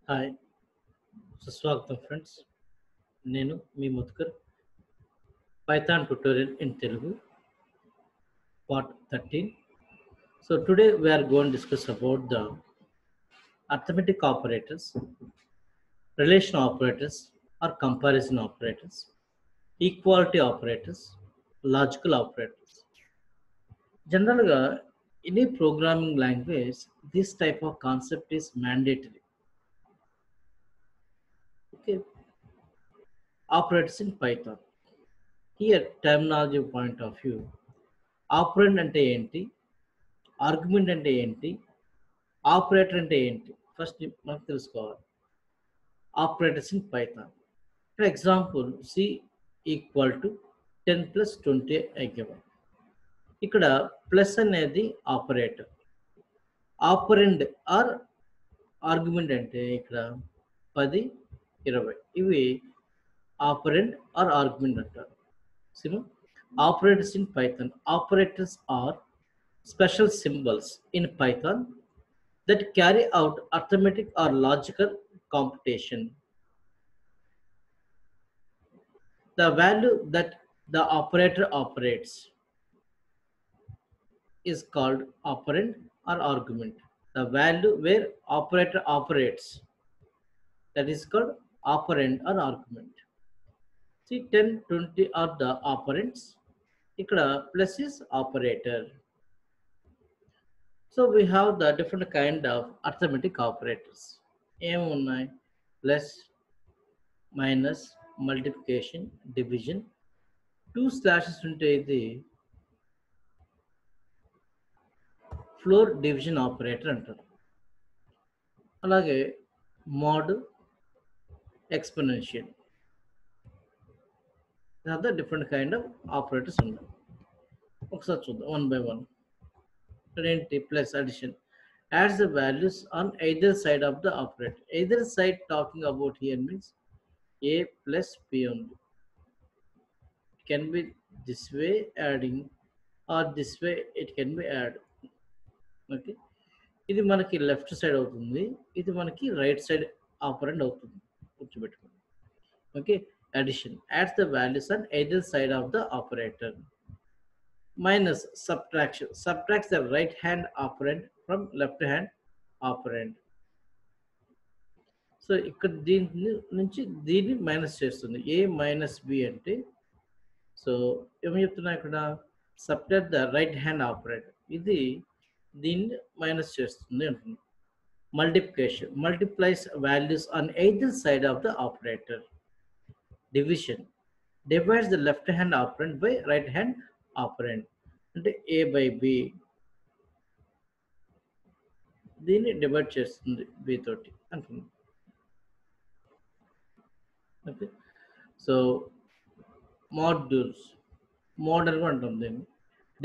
Hi సుస్వాగతం friends. నేను మీ Madhukar. Python tutorial in Telugu part 13. So today we are going to discuss about the arithmetic operators, relation operators or comparison operators, equality operators, logical operators. జనరల్గా any programming language this type of concept is mandatory. Okay, operators in Python. Here terminology point of view, ఆపరెండ్ అంటే ఏంటి, argument అంటే ఏంటి, operator అంటే ఏంటి, first మనకు తెలుసుకోవాలి. Operators in Python. For example c equal to 10 plus 20 ఐగివన్. ఇక్కడ ప్లస్ అనేది ఆపరేటర్, ఆపరెండ్ ఆర్ ఆర్గ్యుమెంట్ అంటే ఇక్కడ 10, 20 ఇవి ఆపరెండ్ ఆర్ ఆర్గ్యుమెంట్ అంటారు. సిమ operators in Python. Operators are special symbols in Python that carry out arithmetic or logical computation. The value that the operator operates is called operand or argument. The value where operator operates, that is called operand or argument. See 10, 20 are the operands. Ikkada plus is operator. So we have the different kind of arithmetic operators. ఏమున్నాయి? Plus, minus, multiplication, division. 2 slashes ఉంటే ఇది floor division operator అంటారు. అలాగే mode, exponential, the different kind of operators ఉన్నాయి. ఒకసారి చూద్దాం one by one. ఏంటి? Plus addition adds the values on either side of the operator. Either side talking about here means a plus b only. It can be this way adding or this way it can be add. Okay, ఇది మనకి left side అవుతుంది, ఇది మనకి right side operant అవుతుంది, గుర్తుపెట్టుకోండి. Okay, addition adds the values on either side of the operator. Minus, subtraction subtracts the right hand operand from left hand operand. So ఇక్కడ దీని నుంచి దీన్ని మైనస్ చేస్తుంది. ఏ మైనస్ బి అంటే, సో ఏమని చెప్తున్నా ఇక్కడ, subtract the right hand operator, ఇది దీన్ని మైనస్ చేస్తుంది అంటున్నాం. Multiplication multiplies values on either side of the operator. Division divides the left hand operant by right hand operant, అంటే ఏ బై బి, దీన్ని డివైడ్ చేస్తుంది బి తోటి అంటున్నాం. ఓకే, సో మాడ్యూల్స్, మోడల్ అంటాం దీన్ని.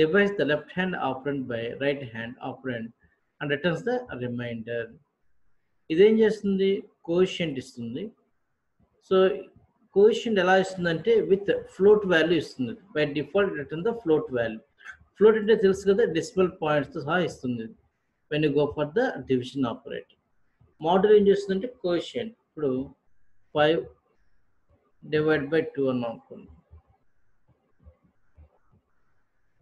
Divides the left hand operant by right hand operand and returns the remainder. ఇదేం చేస్తుంది? Coefficient ఇస్తుంది. సో కోఎఫిషియంట్ ఎలా ఇస్తుందంటే విత్ ఫ్లోట్ వాల్యూ ఇస్తుంది. By default return the float value. Float అంటే తెలుసు కదా, డెసిమల్ పాయింట్స్తో సహా ఇస్తుంది when you go for the division operator. Model ఏం చేస్తుందంటే కోఎఫిషియంట్, ఇప్పుడు 5 డివైడ్ బై 2 అన్నాం అనుకోండి,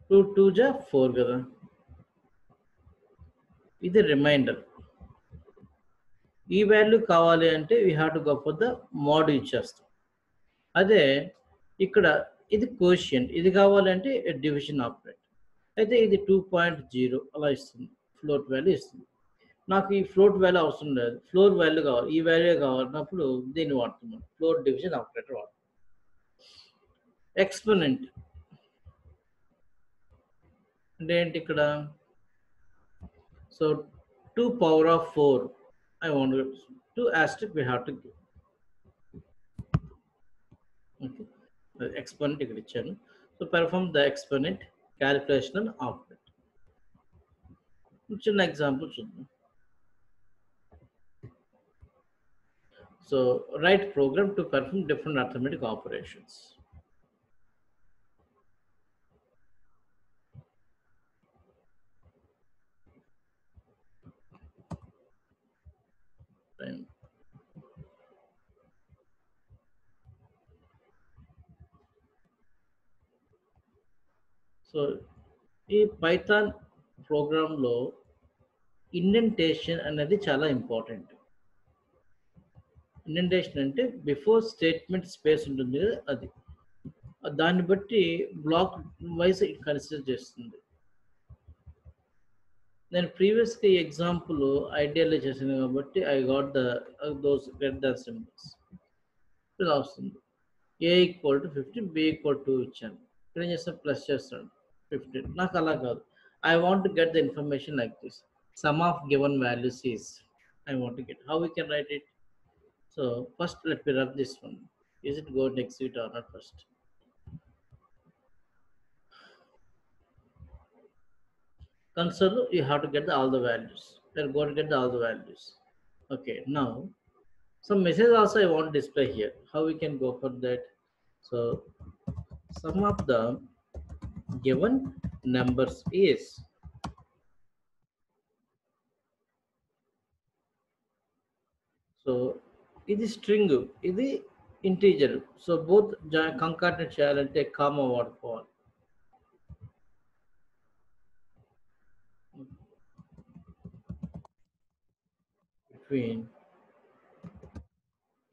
2 2 జా 4 కదా, ఇది రిమైండర్. ఈ వాల్యూ కావాలి అంటే we have to go for the mode ఇచ్చేస్తాం. అదే ఇక్కడ ఇది కోషియంట్, ఇది కావాలంటే డివిజన్ ఆపరేటర్. అయితే ఇది 2.0 అలా ఇస్తుంది, ఫ్లోట్ వాల్యూ ఇస్తుంది. నాకు ఈ ఫ్లోట్ వాల్యూ అవసరం లేదు, ఫ్లోర్ వాల్యూ కావాలి, ఈ వాల్యూ కావాలన్నప్పుడు దీన్ని వాడుతున్నాం, ఫ్లోట్ డివిజన్ ఆపరేటర్ వాడుతున్నాం. ఎక్స్పోనెంట్ అంటే ఏంటి ఇక్కడ? So 2 power of 4 I want to 2 asterisk we have to give. Okay, exponent ఇక్కడ ఇచ్చాను. So perform the exponent calculation and output. చిన్న ఎగ్జాంపుల్ చూద్దాం. So write program to perform different arithmetic operations. So ఈ Python ప్రోగ్రాంలో indentation అనేది చాలా important. Indentation అంటే before statement space ఉంటుంది కదా అది. దాన్ని బట్టి బ్లాక్ వైస్ కన్సిడర్ చేస్తుంది. నేను ప్రీవియస్‌గా ఈ ఎగ్జాంపుల్ ఐడియాలో చేశాను కాబట్టి I got those get the symbols. ఇలా వస్తుంది. A equal to 15, B equal to ఇచ్చాను. ఇక్కడ ఏం చేస్తాను ప్లస్ చేస్తాను 15. నాకు అలా కాదు. I want to get the information like this. Sum of given values is I want to get. How we can write it? So first let me run this one. Is it going to execute or not first? Console, you have to get all the values. They're going to get all the values. Okay, now some message also I want to display here. How we can go for that? So sum of the given numbers is, so ఇది string, ఇది integer. So both concatenate చేయాలంటే comma వాడుకోవాలి. Between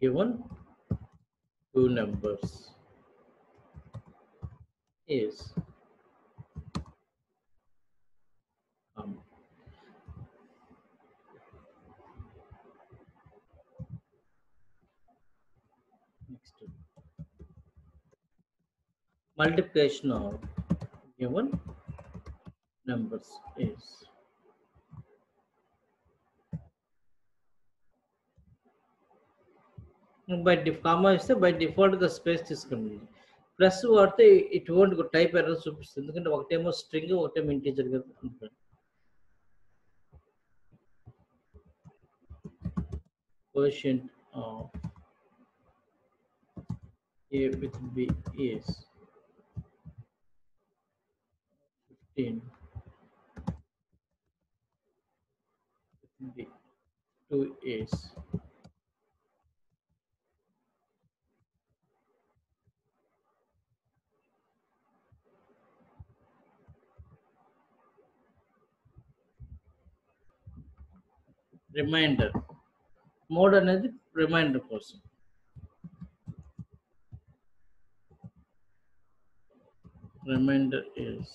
given two numbers is comma. Next, multiplication of given numbers is, by comma ఇస్తే by డిఫాల్ట్గా space తీసుకుంటుంది. Plus వాడితే it won't type error చూపిస్తుంది, ఎందుకంటే ఒకటేమో స్ట్రింగ్ ఒకటేమో ఇంటీజర్ కదా. Quotient of A with B is 15, with B 2 is remainder. Mod అనేది రిమైండర్ కోసం. Remainder is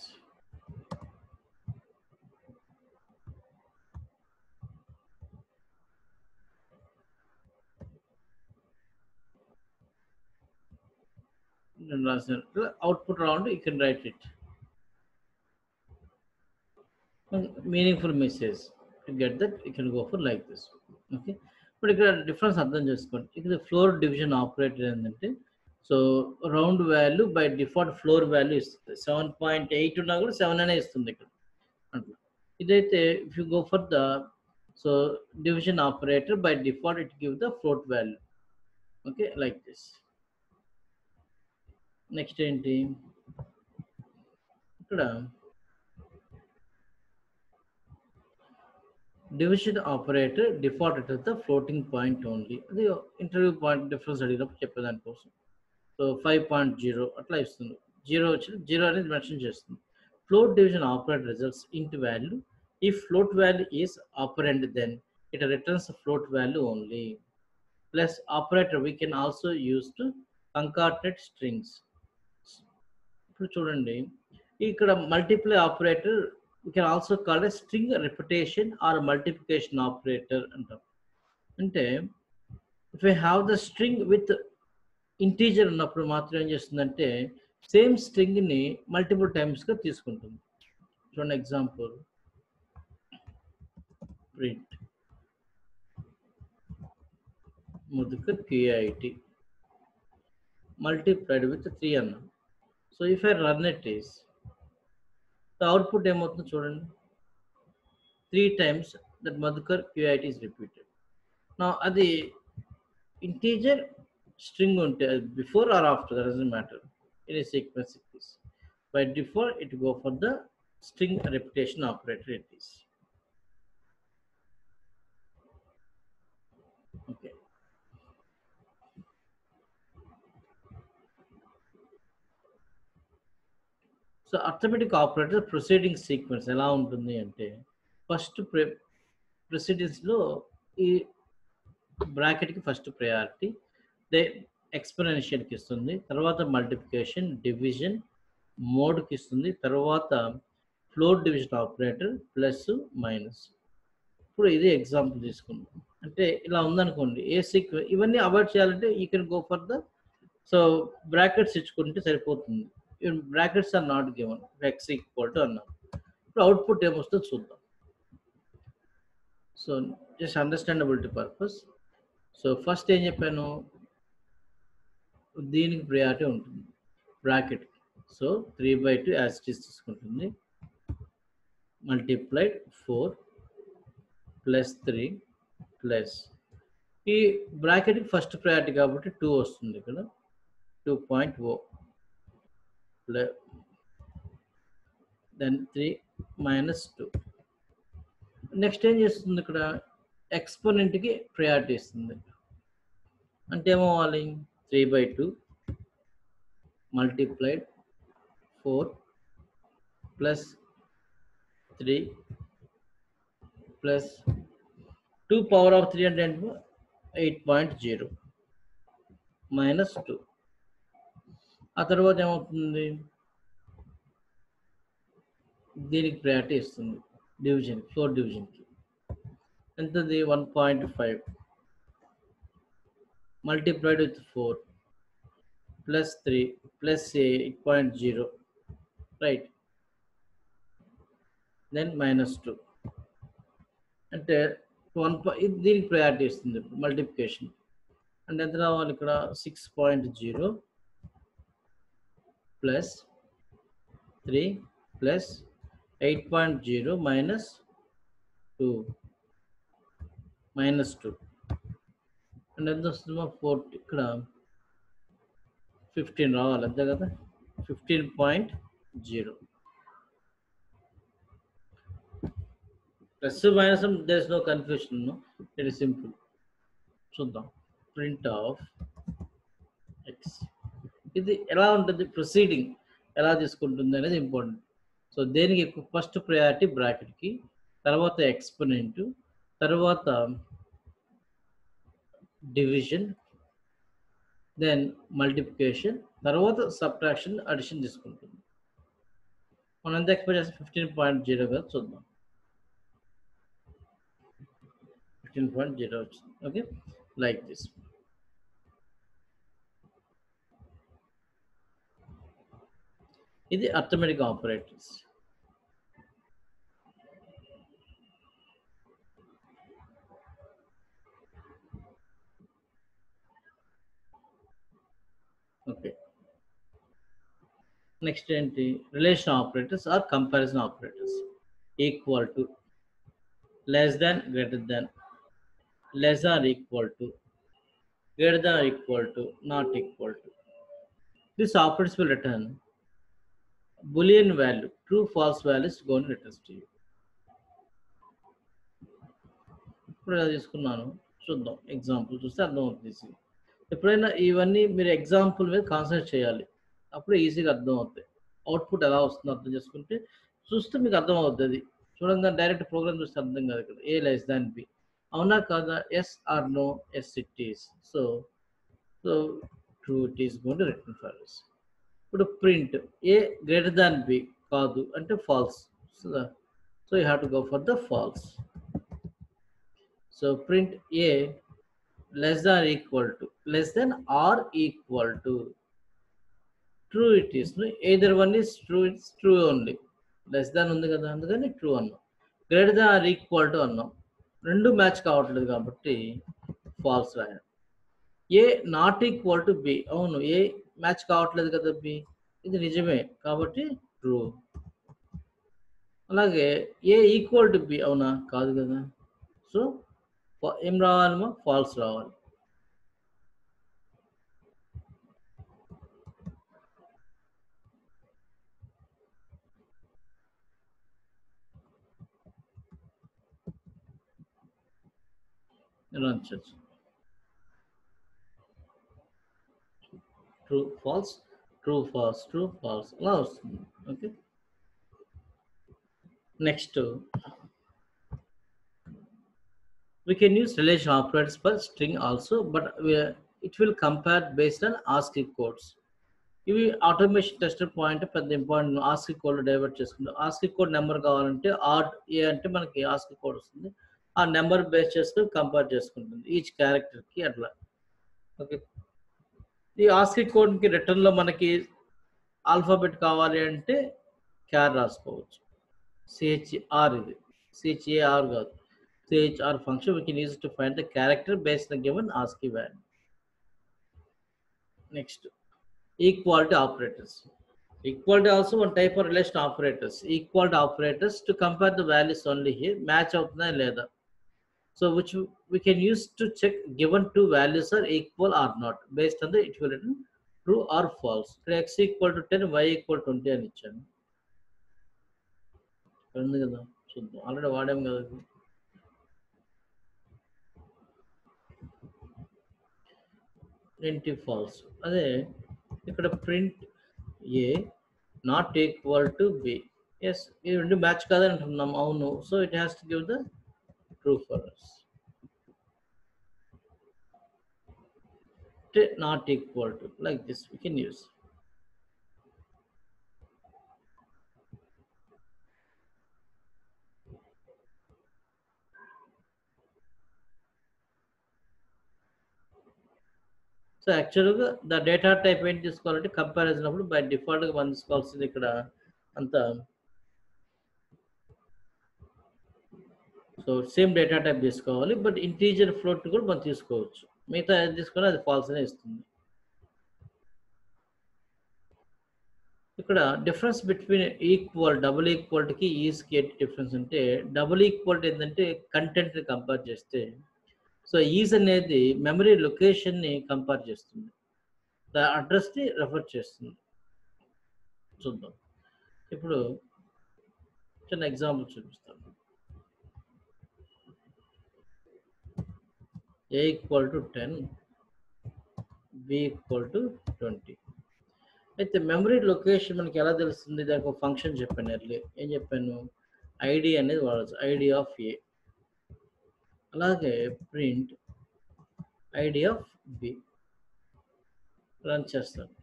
output round, you can write it. Meaningful message to get that, you can go for like this. Okay, but ఇక్కడ difference అర్థం చేసుకోండి. ఇక్కడ floor division operator ఏంటంటే, so round value by default floor value ఇస్తుంది. 7.8 ఉన్నా కూడా 7 అనే ఇస్తుంది ఇక్కడ అట్లా. ఇదైతే if you go for the so division operator by default it give the float value. Okay, like this. Next ఏంటి ఇక్కడ division operator default it the floating point only. అది ఇంటర్వ్యూ పాయింట్ డిఫరెన్స్ అడిగినప్పుడు చెప్పేదానికోసం. సో 5.0 అట్లా ఇస్తుంది. Zero వచ్చి zero అనేది mention చేస్తుంది. Float division operator results into value. ఈ float value is operand, then it returns float value only. Plus operator we can also use to concatenate strings. ఇప్పుడు చూడండి, ఇక్కడ multiply operator we can also call a string repetition or multiplication operator అంటాం. అంటే if I have the string with integer ఉన్నప్పుడు మాత్రం ఏం చేస్తుందంటే same string ని మల్టిపుల్ టైమ్స్ గా తీసుకుంటుంది. చూడండి ఎగ్జాంపుల్, ప్రింట్ ముదుకర్ క్యూఐటి మల్టిప్లైడ్ విత్ 3 అన్నాం. So if I run it is output ఏమవుతుందో చూడండి, 3 times that Madhukar QIT is repeated. Now అది ఇంటీజర్ స్ట్రింగ్ ఉంటే before or after doesn't matter, it is sequence it is. By default it go for the string repetition operator it is. Okay, so arithmetic operator proceeding sequence ఎలా ఉంటుంది అంటే first ప్రెసిడెన్స్లో ఈ బ్రాకెట్కి first priority, the ఎక్స్పోనెన్షియల్కి ఇస్తుంది, తర్వాత multiplication, division, మోడ్కి ఇస్తుంది, తర్వాత floor division operator plus minus. ఇప్పుడు ఇది ఎగ్జాంపుల్ తీసుకుందాం. అంటే ఇలా ఉందనుకోండి, ఏ సీక్వెన్స్ ఇవన్నీ అవాయిడ్ చేయాలంటే you can go for the so brackets ఇచ్చుకుంటే సరిపోతుంది. Brackets are not given, x equal to అన్నాం. ఇప్పుడు అవుట్పుట్ ఏమొస్తుందో చూద్దాం. So just understandability purpose. So first ఏం చెప్పాను, దీనికి ప్రియారిటీ ఉంటుంది bracket. So 3/2 as it is తీసుకుంటుంది, మల్టిప్లైడ్ 4 ప్లస్ 3 ప్లస్ ఈ బ్రాకెట్కి ఫస్ట్ ప్రయారిటీ కాబట్టి 2 వస్తుంది ఇక్కడ, 2.0 దెన్ 3 మైనస్ 2. నెక్స్ట్ ఏం చేస్తుంది, ఇక్కడ ఎక్స్పోనెంట్కి ప్రయారిటీ ఇస్తుంది. అంటే ఏమవ్వాలి, 3/2 multiplied 4 plus 3 plus 2 power of 3 అంటే 8.0 మైనస్ 2. ఆ తర్వాత ఏమవుతుంది, దీనికి ప్రయారిటీ ఇస్తుంది డివిజన్, 4 డివిజన్కి ఎంతది 1.5 multiplied with 4 plus 3 plus 8.0 right, then minus 2. అంటే దీనికి ప్రయారిటీ ఇస్తుంది మల్టిప్లికేషన్. అంటే ఎంత రావాలి ఇక్కడ 6.0 ప్లస్ 3 ప్లస్ 8.0 మైనస్ 2 మైనస్ 2 అంటే ఎంత వస్తుందో 4 ఇక్కడ 15 రావాలి అంతే కదా, 15.0 plus minus, there is no confusion, it is simple. చూద్దాం, ప్రింట్ ఆఫ్ ఎక్స్. ఇది ఎలా ఉంటుంది, ప్రొసీడింగ్ ఎలా తీసుకుంటుంది అనేది ఇంపార్టెంట్. సో దేనికి ఎక్కువ ఫస్ట్ ప్రయారిటీ బ్రాకెట్కి, తర్వాత ఎక్స్పోనెంట్, తర్వాత డివిజన్, దెన్ మల్టిప్లికేషన్, తర్వాత సబ్ట్రాక్షన్, అడిషన్ తీసుకుంటుంది. మనం ఎంత ఎక్స్పెక్ట్ చేస్తే 15.0 కదా, చూద్దాం. 15.0 వచ్చింది. Okay, like this. ఇది అర్థమెటిక్ ఆపరేటర్స్. ఓకే, నెక్స్ట్ ఏంటి, relation operators or comparison operators. Equal to, less than, greater than, less than or equal to, greater than or equal to, not equal to. This operators will return Boolean value, true false value is going to return to you. ఇప్పుడు ఇలా తీసుకున్నాను, చూద్దాం example చూస్తే అర్థమవుతుంది. ఎప్పుడైనా ఇవన్నీ మీరు example మీద కాన్సన్ట్రేట్ చేయాలి, అప్పుడు ఈజీగా అర్థం అవుతాయి. అవుట్పుట్ ఎలా వస్తుందో అర్థం చేసుకుంటే చూస్తే మీకు అర్థం అవుతుంది. చూడంగా డైరెక్ట్ ప్రోగ్రామ్ చూస్తే అర్థం కాదు. ఇక్కడ ఏ లెస్ దాన్ బి, అవునా కాదా, yes or no, yes it is. So true it is going to return for us. ఇప్పుడు print a greater than b కాదు అంటే false. So you have to go for the false. So print a less than or equal to, less than or equal to, true it is. Either one is true, it's true only. Less than ఉంది కదా, అందుకని true అన్నాం. Greater than or equal to అన్నాం, రెండు match కావట్లేదు కాబట్టి falls రాయాలి. ఏ not equal to B, అవును ఏ మ్యాచ్ కావట్లేదు కదా బి, ఇది నిజమే కాబట్టి ట్రూ. అలాగే ఏ ఈక్వల్ టు బి, అవునా కాదు కదా, సో ఏం రావాలమ్మా, ఫాల్స్ రావాలి. రన్ చేయొచ్చు. ట్రూ ఫాల్స్, ట్రూ ఫాల్స్ అలా వస్తుంది. Okay, next we can use relation operators for string also, but it will compare based on ASCII codes. ఇవి ఆటోమేషన్ టెస్టర్ పాయింట్ పెద్ద ఇంపార్టెంట్. ఆస్కీ కోడ్ డైవర్ట్ చేసుకుంటాం. Aashiqui code number కావాలంటే add ఏ అంటే మనకి Aashiqui code వస్తుంది. ఆ నెంబర్ బేస్ చేసుకుని కంపేర్ చేసుకుంటుంది ఈచ్ క్యారెక్టర్కి అట్లా. ఓకే, ఈ ఆస్కీ కోడ్కి రిటర్న్లో మనకి ఆల్ఫాబెట్ కావాలి అంటే క్యార్ రాసుకోవచ్చు. సిహెచ్ఆర్, ఇది సిహెచ్ఏఆర్ కాదు, CHR function we can use to find the character based the given Aashiqui value. Next equality operators. Equality also one type of relation operators. Equality operators to compare the values only here. Match అవుతుందా లేదా. So which we can use to check given two values are equal or not. Based on the it will return true or false. X equal to 10, y equal to 20 అని ఇచ్చాను. ఉంది కదా, చూద్దాం. Already వాడాం కదా. 20 false. అదే ఇక్కడ print a not equal to b. Yes, ఈ రెండు మ్యాచ్ కాదని అంటున్నాం. అవును, so it has to give the true for us. Not equal to, like this we can use. సో యాక్చువల్గా ద డేటా టైప్ ఏంటి తీసుకోవాలంటే కంపారిజన్ అప్పుడు బై డిఫాల్ట్గా మనం తీసుకోవాల్సింది ఇక్కడ అంతా. సో సేమ్ డేటా టైప్ తీసుకోవాలి, బట్ ఇంటీజర్ ఫ్లోట్ కూడా మనం తీసుకోవచ్చు. మిగతా ఏది తీసుకున్నా అది ఫాల్స్ అనే ఇస్తుంది. ఇక్కడ డిఫరెన్స్ బిట్వీన్ ఈక్వల్, డబుల్ ఈక్వాలిటీకి ఈజ్కి ఏంటి డిఫరెన్స్ అంటే, డబుల్ ఈక్వాలిటీ ఏంటంటే కంటెంట్ని కంపేర్ చేస్తే, సో ఈజ్ అనేది మెమరీ లొకేషన్ని కంపేర్ చేస్తుంది, అడ్రస్ని రెఫర్ చేస్తుంది. చూద్దాం, ఇప్పుడు చిన్న ఎగ్జాంపుల్ చూపిస్తాను. a equal to 10, b equal to 20. అయితే మెమరీ లొకేషన్ మనకి ఎలా తెలుస్తుంది? దానికి ఒక ఫంక్షన్ చెప్పాను ఎర్లీ. ఏం చెప్పాను? ఐడి అనేది వాడచ్చు, ఐడి ఆఫ్ ఏ. అలాగే print ID of b. Run చేస్తాను.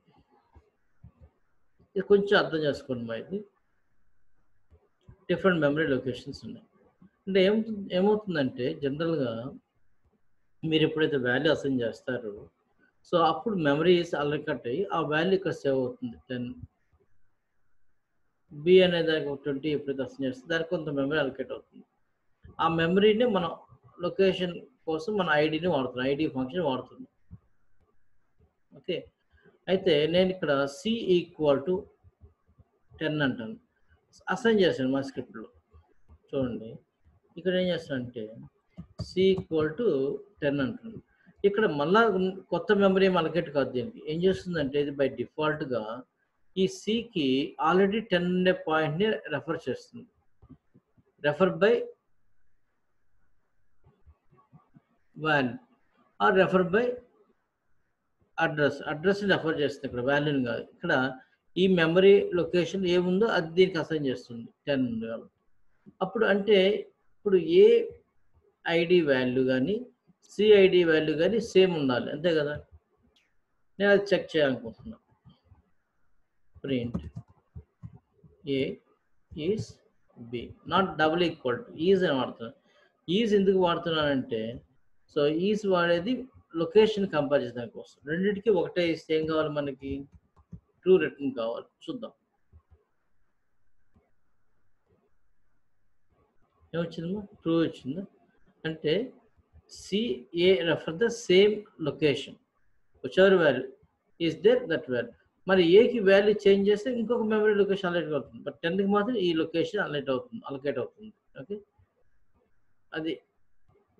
ఇది కొంచెం అర్థం చేసుకోండి మా, ఇది డిఫరెంట్ మెమరీ లొకేషన్స్ ఉన్నాయి. అంటే ఏమవుతుందంటే జనరల్గా మీరు ఎప్పుడైతే వాల్యూ అసైన్ చేస్తారో, సో అప్పుడు మెమరీస్ అలకట్ అయ్యి ఆ వాల్యూ ఇక్కడ సేవ్ అవుతుంది. 10 బి అనే దానికి 20 ఎప్పుడైతే అసైన్ చేస్తే దానికి కొంత మెమరీ అలకేట్ అవుతుంది. ఆ మెమరీని మనం లొకేషన్ కోసం మన ఐడిని వాడుతున్నాం, ఐడి ఫంక్షన్ వాడుతున్నాం. ఓకే, అయితే నేను ఇక్కడ సి ఈక్వల్ టు 10 అంటాను, అసైన్ చేశాను మా స్క్రిప్ట్లో. చూడండి, ఇక్కడ ఏం చేస్తానంటే సి ఈక్వల్ టు 10 అంటున్నాను. ఇక్కడ మళ్ళా కొత్త మెమరీ అలకేట్ కాదు. దీనికి ఏం చేస్తుందంటే ఇది బై డిఫాల్ట్గా ఈ సికి ఆల్రెడీ 10 ఉండే పాయింట్ని రెఫర్ చేస్తుంది. Refer by value or refer by అడ్రస్ని రెఫర్ చేస్తుంది. ఇక్కడ వాల్యూని కాదు. ఇక్కడ ఈ మెమరీ లొకేషన్ ఏముందో అది దీనికి అసైన్ చేస్తుంది 10 ఉంది కాబట్టి. అప్పుడు అంటే ఇప్పుడు ఏ ఐడి వాల్యూ కానీ సిఐడి వాల్యూ కానీ సేమ్ ఉండాలి, అంతే కదా. నేను అది చెక్ చేయాలనుకుంటున్నాను. Print a is b, not double equal to, is అని వాడుతున్నాను. ఈజ్ ఎందుకు వాడుతున్నానంటే, సో ఈజ్ వాడేది లొకేషన్ కంపేర్ చేసే కోసం. రెండింటికి ఒకటే ఇస్తే ఏం కావాలి మనకి? ట్రూ రిటర్న్ కావాలి. చూద్దాం ఏమొచ్చిందమ్మా, ట్రూ వచ్చిందా. అంటే c a refer the same location, whichever value is there that value. మరి ఏకి వాల్యూ చేంజ్ చేస్తే ఇంకొక మెమరీ లొకేషన్ అలర్ట్ అవుతుంది, బట్ 10కి మాత్రం ఈ లొకేషన్ అలకేట్ అవుతుంది. ఓకే, అది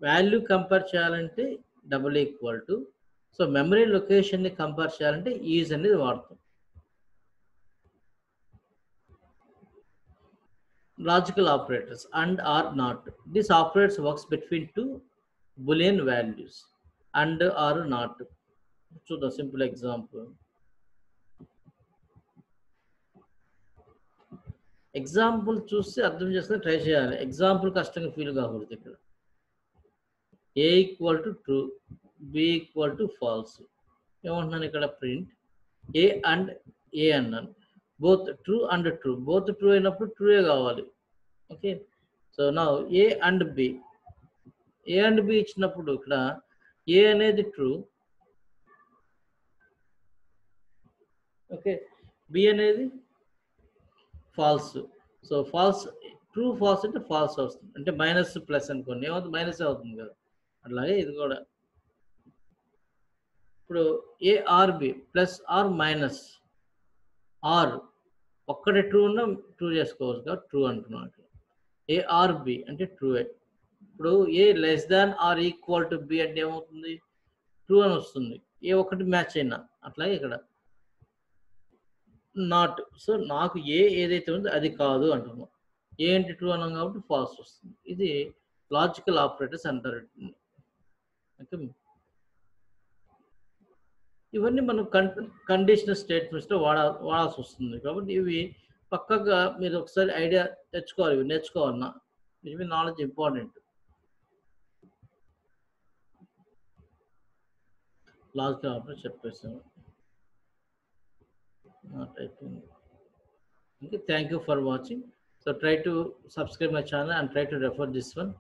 వాల్యూ కంపేర్ చేయాలంటే double equal to, so memory లొకేషన్ని కంపేర్ చేయాలంటే ఈజ్ అనేది వాడతాం. Logical operators and or not. This operators works between two Boolean values, and or not. So the simple example. Example చూసి అర్థం చేసుకొని ట్రై చేయాలి. ఎగ్జాంపుల్ కష్టంగా ఫీల్ కాకూడదు ఇక్కడ. A equal to true, b equal to false. ఏమంటున్నాను ఇక్కడ? Print a and a అన్నాను. Both true and true, both true అయినప్పుడు ట్రూయే కావాలి. ఓకే, సో నా a and b, a and b ఇచ్చినప్పుడు ఇక్కడ ఏ అనేది ట్రూ, ఓకే, బి అనేది false. So false, true false అంటే ఫాల్స్ వస్తుంది, అంటే మైనస్ ప్లస్ అనుకోండి, ఏమవుతుంది? మైనస్ అవుతుంది కదా. అట్లాగే ఇది కూడా. ఇప్పుడు a or b plus or minus or ఒక్కటే ట్రూ ఉన్న ట్రూ చేసుకోవచ్చు కాబట్టి ట్రూ అంటున్నాను. ఏ ఆర్ బి అంటే ట్రూ. ఇప్పుడు a less than or equal to b అంటే ఏమవుతుంది? ట్రూ అని వస్తుంది, ఏ ఒకటి మ్యాచ్ అయినా. అట్లాగే ఇక్కడ నాట్. సో నాకు ఏ ఏదైతే ఉందో అది కాదు అంటున్నాం. ఏ అంటే ట్రూ అన్నాం కాబట్టి ఫాల్స్ వస్తుంది. ఇది లాజికల్ ఆపరేటర్స్ అంటారు. ఓకే, ఇవన్నీ మనం కండిషనల్ స్టేట్మెంట్స్లో వాడాల్సి వస్తుంది. కాబట్టి ఇవి పక్కగా మీరు ఒకసారి ఐడియా తెచ్చుకోవాలి, ఇవి నేర్చుకోవాలన్నా. ఇవి నాలెడ్జ్ ఇంపార్టెంట్. లాజికల్ ఆపరేటర్ చెప్పేసాము. Typing. Okay, thank you for watching. So try to subscribe my channel and try to refer this one.